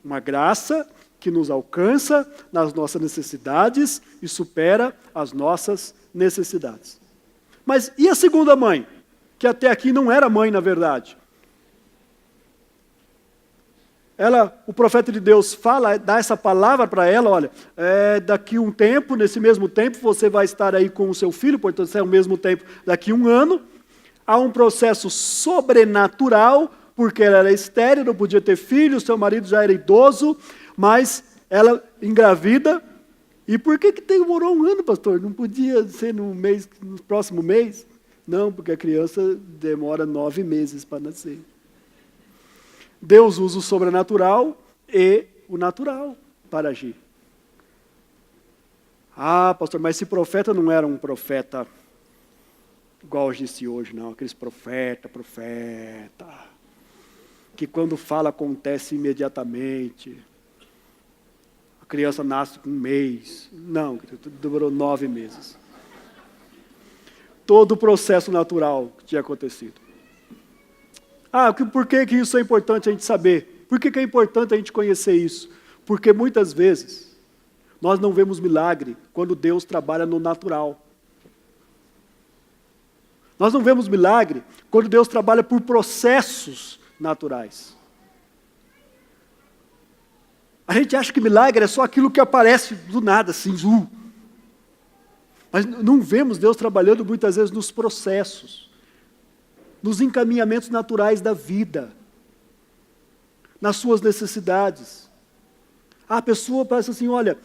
Uma graça que nos alcança nas nossas necessidades e supera as nossas necessidades. Mas e a segunda mãe? Que até aqui não era mãe, na verdade. O profeta de Deus dá essa palavra para ela, olha, daqui um tempo, nesse mesmo tempo, você vai estar aí com o seu filho, portanto, é o mesmo tempo, daqui 1 ano, Há um processo sobrenatural, porque ela era estéril, não podia ter filhos, seu marido já era idoso, mas ela engravida. E por que demorou um ano, pastor? Não podia ser no próximo mês? Não, porque a criança demora 9 meses para nascer. Deus usa o sobrenatural e o natural para agir. Ah, pastor, mas esse profeta não era um profeta igual a gente hoje, não. Aqueles profeta, que quando fala acontece imediatamente. A criança nasce com 1 mês. Não, demorou 9 meses. Todo o processo natural que tinha acontecido. Ah, por que isso é importante a gente saber? Por que é importante a gente conhecer isso? Porque muitas vezes nós não vemos milagre quando Deus trabalha no natural. Nós não vemos milagre quando Deus trabalha por processos naturais. A gente acha que milagre é só aquilo que aparece do nada, assim, Mas não vemos Deus trabalhando muitas vezes nos processos, nos encaminhamentos naturais da vida, nas suas necessidades. A pessoa parece assim, olha,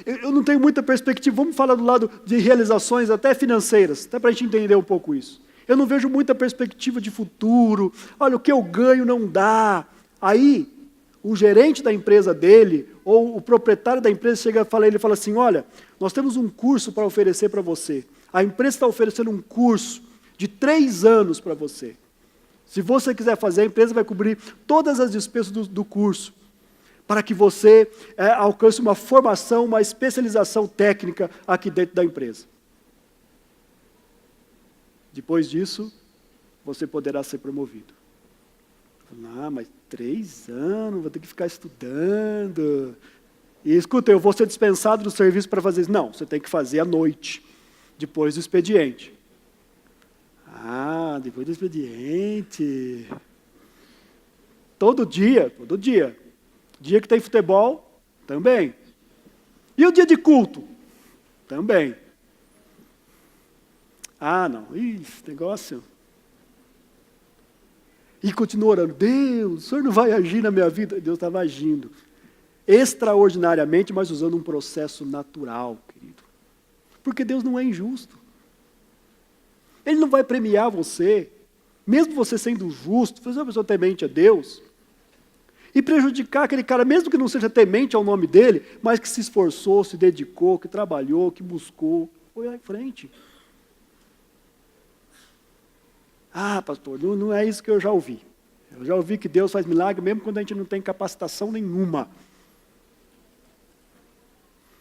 eu não tenho muita perspectiva, vamos falar do lado de realizações até financeiras, até para a gente entender um pouco isso. Eu não vejo muita perspectiva de futuro, olha, o que eu ganho não dá. Aí, o gerente da empresa dele, ou o proprietário da empresa chega e fala, ele fala assim, olha, nós temos um curso para oferecer para você. A empresa está oferecendo um curso de 3 anos para você. Se você quiser fazer, a empresa vai cobrir todas as despesas do curso, para que você alcance uma formação, uma especialização técnica aqui dentro da empresa. Depois disso, você poderá ser promovido. Ah, mas 3 anos, vou ter que ficar estudando. E escuta, eu vou ser dispensado do serviço para fazer isso. Não, você tem que fazer à noite, depois do expediente. Ah, depois do expediente. Todo dia. Dia que tem futebol, também. E o dia de culto? Também. Ah, não, esse negócio. E continua orando, Deus, o Senhor não vai agir na minha vida? Deus estava agindo. Extraordinariamente, mas usando um processo natural, querido. Porque Deus não é injusto. Ele não vai premiar você, mesmo você sendo justo, fazer uma pessoa temente a Deus, e prejudicar aquele cara, mesmo que não seja temente ao nome dele, mas que se esforçou, se dedicou, que trabalhou, que buscou, foi lá em frente. Ah, pastor, não é isso que eu já ouvi. Eu já ouvi que Deus faz milagre mesmo quando a gente não tem capacitação nenhuma.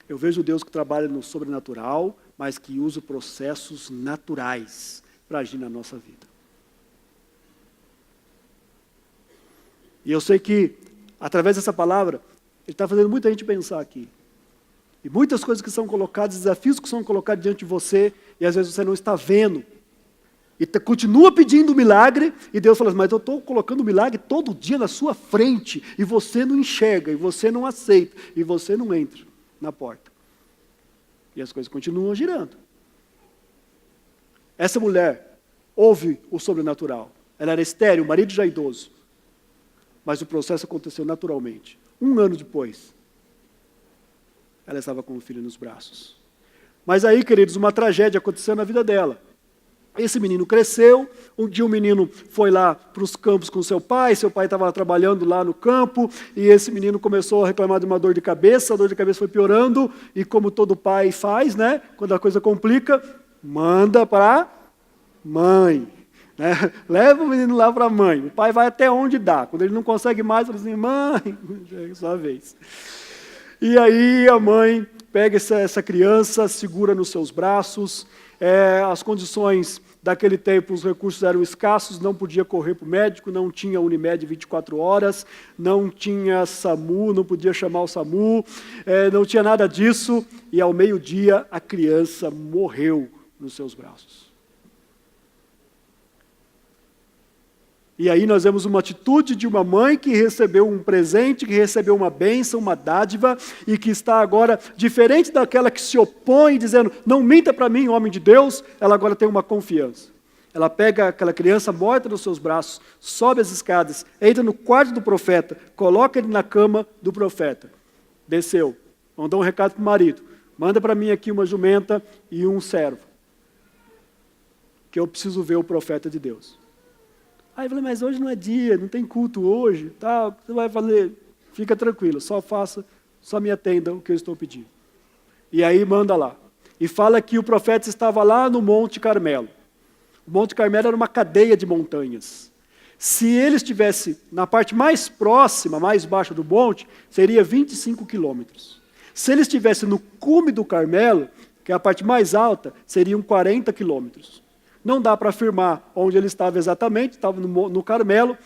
Eu vejo Deus que trabalha no sobrenatural, mas que usa processos naturais para agir na nossa vida. E eu sei que, através dessa palavra, Ele está fazendo muita gente pensar aqui. E muitas coisas que são colocadas, desafios que são colocados diante de você, e às vezes você não está vendo. E continua pedindo milagre, e Deus fala assim, mas eu estou colocando o milagre todo dia na sua frente, e você não enxerga, e você não aceita, e você não entra na porta. E as coisas continuam girando. Essa mulher ouve o sobrenatural. Ela era estéril, o marido já idoso. Mas o processo aconteceu naturalmente. 1 ano depois, ela estava com o filho nos braços. Mas aí, queridos, uma tragédia aconteceu na vida dela. Esse menino cresceu, um dia o menino foi lá para os campos com seu pai estava trabalhando lá no campo, e esse menino começou a reclamar de uma dor de cabeça, a dor de cabeça foi piorando, e como todo pai faz, né, quando a coisa complica, manda para mãe. Né? Leva o menino lá para a mãe, o pai vai até onde dá, quando ele não consegue mais, ele diz assim, mãe, é sua vez. E aí a mãe pega essa criança, segura nos seus braços. As condições daquele tempo, os recursos eram escassos, não podia correr para o médico, não tinha Unimed 24 horas, não tinha SAMU, não podia chamar o SAMU, não tinha nada disso, e ao meio-dia a criança morreu nos seus braços. E aí nós vemos uma atitude de uma mãe que recebeu um presente, que recebeu uma bênção, uma dádiva, e que está agora, diferente daquela que se opõe, dizendo, não minta para mim, homem de Deus, ela agora tem uma confiança. Ela pega aquela criança morta nos seus braços, sobe as escadas, entra no quarto do profeta, coloca ele na cama do profeta. Desceu, mandou um recado para o marido. Manda para mim aqui uma jumenta e um servo, que eu preciso ver o profeta de Deus. Aí eu falei, mas hoje não é dia, não tem culto hoje, tá? Você vai fazer, fica tranquilo, só me atenda o que eu estou pedindo. E aí manda lá. E fala que o profeta estava lá no Monte Carmelo. O Monte Carmelo era uma cadeia de montanhas. Se ele estivesse na parte mais próxima, mais baixa do monte, seria 25 quilômetros. Se ele estivesse no cume do Carmelo, que é a parte mais alta, seriam 40 quilômetros. Não dá para afirmar onde ele estava exatamente, estava no Carmelo,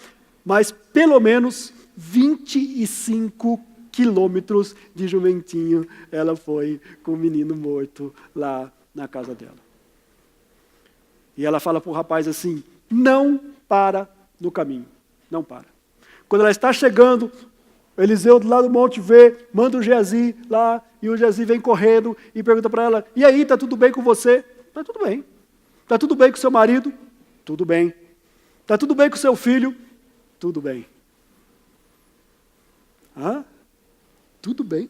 mas pelo menos 25 quilômetros de jumentinho ela foi com o menino morto lá na casa dela. E ela fala para o rapaz assim, não para no caminho, não para. Quando ela está chegando, Eliseu do lado do monte vê, manda o Geazi lá, e o Geazi vem correndo e pergunta para ela, e aí, está tudo bem com você? Está tudo bem. Está tudo bem com seu marido? Tudo bem. Está tudo bem com seu filho? Tudo bem. Ah? Tudo bem.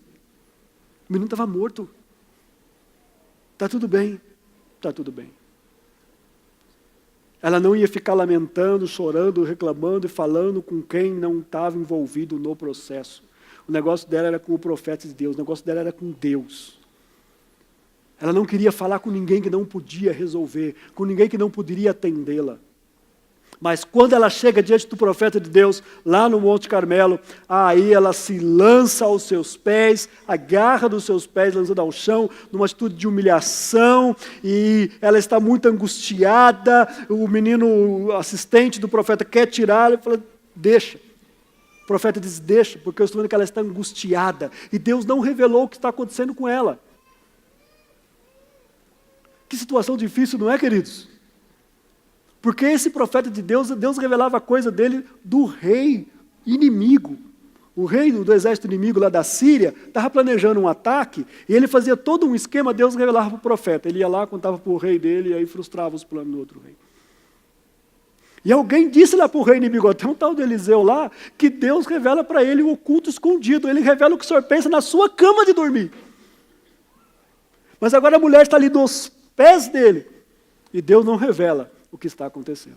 O menino estava morto. Está tudo bem. Está tudo bem. Ela não ia ficar lamentando, chorando, reclamando e falando com quem não estava envolvido no processo. O negócio dela era com o profeta de Deus, o negócio dela era com Deus. Ela não queria falar com ninguém que não podia resolver, com ninguém que não poderia atendê-la. Mas quando ela chega diante do profeta de Deus, lá no Monte Carmelo, aí ela se lança aos seus pés, agarra dos seus pés, lançando ao chão, numa atitude de humilhação, e ela está muito angustiada, o menino, o assistente do profeta, quer tirar, ele fala, deixa. O profeta diz, deixa, porque eu estou vendo que ela está angustiada, e Deus não revelou o que está acontecendo com ela. Que situação difícil, não é, queridos? Porque esse profeta de Deus, Deus revelava a coisa dele do rei inimigo. O rei do exército inimigo lá da Síria estava planejando um ataque e ele fazia todo um esquema, Deus revelava para o profeta. Ele ia lá, contava para o rei dele e aí frustrava os planos do outro rei. E alguém disse lá para o rei inimigo, tem um tal de Eliseu lá, que Deus revela para ele o oculto escondido. Ele revela o que o senhor pensa na sua cama de dormir. Mas agora a mulher está ali nos pés dele e Deus não revela o que está acontecendo.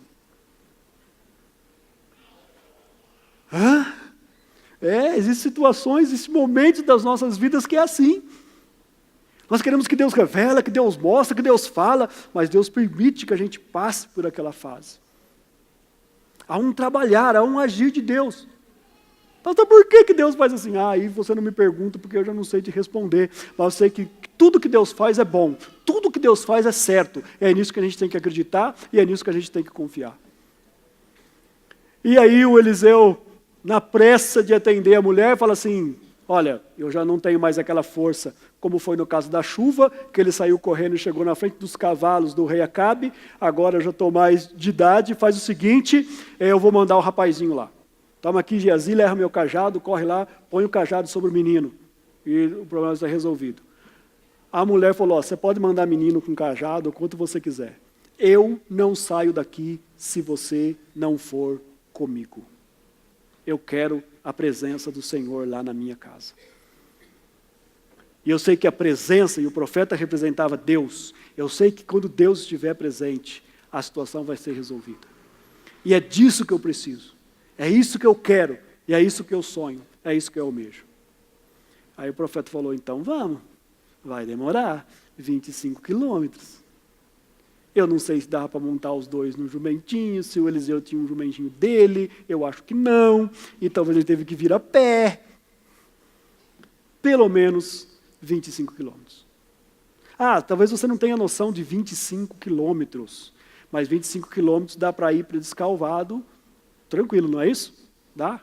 Existem situações, existem momentos das nossas vidas que é assim. Nós queremos que Deus revela, que Deus mostra, que Deus fala, mas Deus permite que a gente passe por aquela fase. Há um trabalhar, há um agir de Deus. Então por que Deus faz assim? Aí você não me pergunta porque eu já não sei te responder. Mas eu sei que tudo que Deus faz é bom. Tudo que Deus faz é certo. É nisso que a gente tem que acreditar e é nisso que a gente tem que confiar. E aí o Eliseu, na pressa de atender a mulher, fala assim, olha, eu já não tenho mais aquela força, como foi no caso da chuva, que ele saiu correndo e chegou na frente dos cavalos do rei Acabe, agora eu já estou mais de idade, faz o seguinte, eu vou mandar o rapazinho lá. Toma aqui, Geazi, leva meu cajado, corre lá, põe o cajado sobre o menino. E o problema está resolvido. A mulher falou, você pode mandar menino com cajado o quanto você quiser. Eu não saio daqui se você não for comigo. Eu quero a presença do Senhor lá na minha casa. E eu sei que a presença, e o profeta representava Deus, eu sei que quando Deus estiver presente, a situação vai ser resolvida. E é disso que eu preciso. É isso que eu quero, e é isso que eu sonho, é isso que eu almejo. Aí o profeta falou, então vamos, vai demorar 25 quilômetros. Eu não sei se dava para montar os dois no jumentinho, se o Eliseu tinha um jumentinho dele, eu acho que não, e talvez ele teve que vir a pé. Pelo menos 25 quilômetros. Talvez você não tenha noção de 25 quilômetros, mas 25 quilômetros dá para ir para o Descalvado, tranquilo, não é isso? Dá?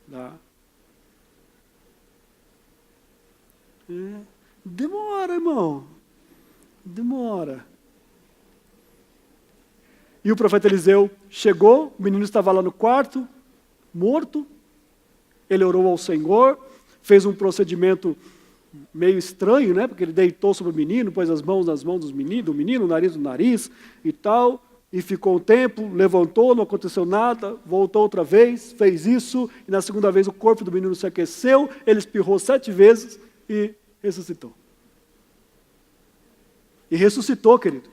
Dá. Demora, irmão. Demora. E o profeta Eliseu chegou, o menino estava lá no quarto, morto. Ele orou ao Senhor, fez um procedimento meio estranho, né? Porque ele deitou sobre o menino, pôs as mãos nas mãos do menino, o nariz no nariz e tal. e ficou um tempo, levantou, não aconteceu nada, voltou outra vez, fez isso, e na segunda vez o corpo do menino se aqueceu, ele espirrou 7 vezes e ressuscitou. E ressuscitou, querido.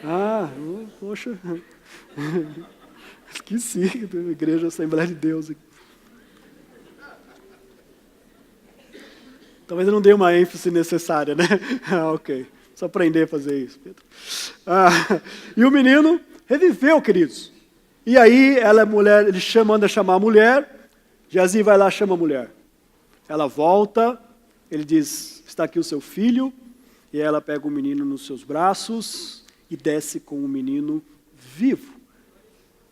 Ah, poxa, esqueci, da Igreja Assembleia de Deus. Talvez eu não dei uma ênfase necessária, né? Ok, só aprender a fazer isso, Pedro. E o menino reviveu, queridos. E aí ela é mulher, ele manda chamar a mulher, Geazi vai lá, chama a mulher. Ela volta, ele diz, está aqui o seu filho, e ela pega o menino nos seus braços e desce com o menino vivo.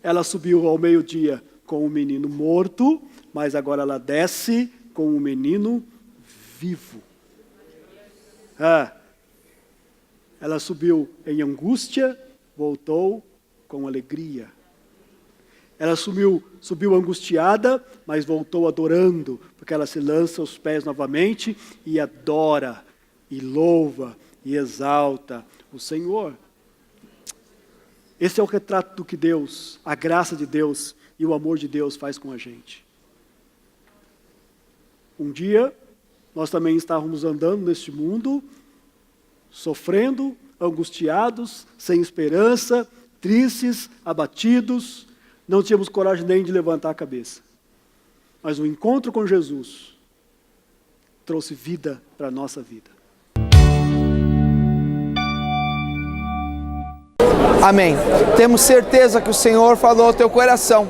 Ela subiu ao meio-dia com o menino morto, mas agora ela desce com o menino vivo. Ela subiu em angústia, voltou com alegria. Ela subiu angustiada, mas voltou adorando, porque ela se lança aos pés novamente e adora, e louva, e exalta o Senhor. Esse é o retrato do que Deus, a graça de Deus e o amor de Deus faz com a gente. Um dia, nós também estávamos andando neste mundo, sofrendo, angustiados, sem esperança, tristes, abatidos, não tínhamos coragem nem de levantar a cabeça. Mas o encontro com Jesus trouxe vida para a nossa vida. Amém. Temos certeza que o Senhor falou ao teu coração.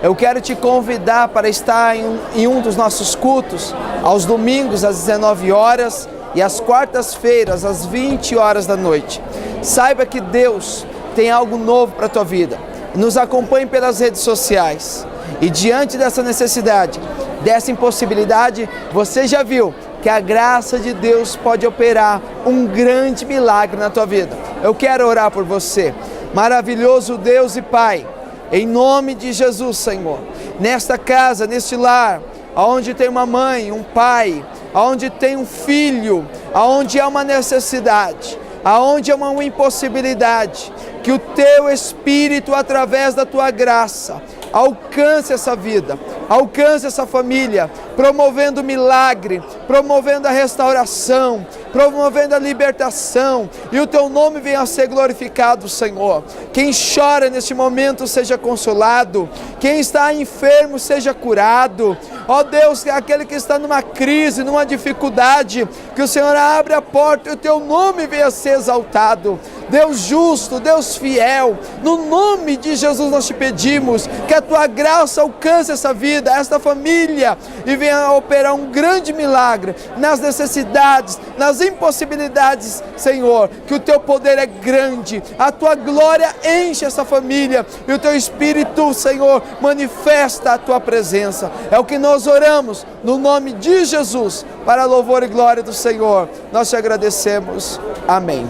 Eu quero te convidar para estar em um dos nossos cultos, aos domingos às 19 horas e às quartas-feiras às 20 horas da noite. Saiba que Deus tem algo novo para a tua vida. Nos acompanhe pelas redes sociais. E diante dessa necessidade, dessa impossibilidade, você já viu que a graça de Deus pode operar um grande milagre na tua vida. Eu quero orar por você. Maravilhoso Deus e Pai, em nome de Jesus, Senhor, nesta casa, neste lar, onde tem uma mãe, um pai, onde tem um filho, onde há uma necessidade, onde há uma impossibilidade, que o teu Espírito, através da tua graça, alcance essa vida, alcance essa família, promovendo milagre, promovendo a restauração, promovendo a libertação, e o teu nome venha a ser glorificado, Senhor. Quem chora neste momento seja consolado, quem está enfermo seja curado. Ó Deus, aquele que está numa crise, numa dificuldade, que o Senhor abra a porta e o teu nome venha a ser exaltado. Deus justo, Deus fiel, no nome de Jesus nós te pedimos que a tua graça alcance essa vida, esta família, e venha a operar um grande milagre nas necessidades, nas impossibilidades, Senhor, que o teu poder é grande, a tua glória enche essa família, e o teu Espírito, Senhor, manifesta a tua presença. É o que nós oramos, no nome de Jesus, para a louvor e glória do Senhor. Nós te agradecemos. Amém.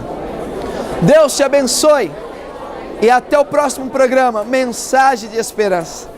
Deus te abençoe e até o próximo programa, Mensagem de Esperança.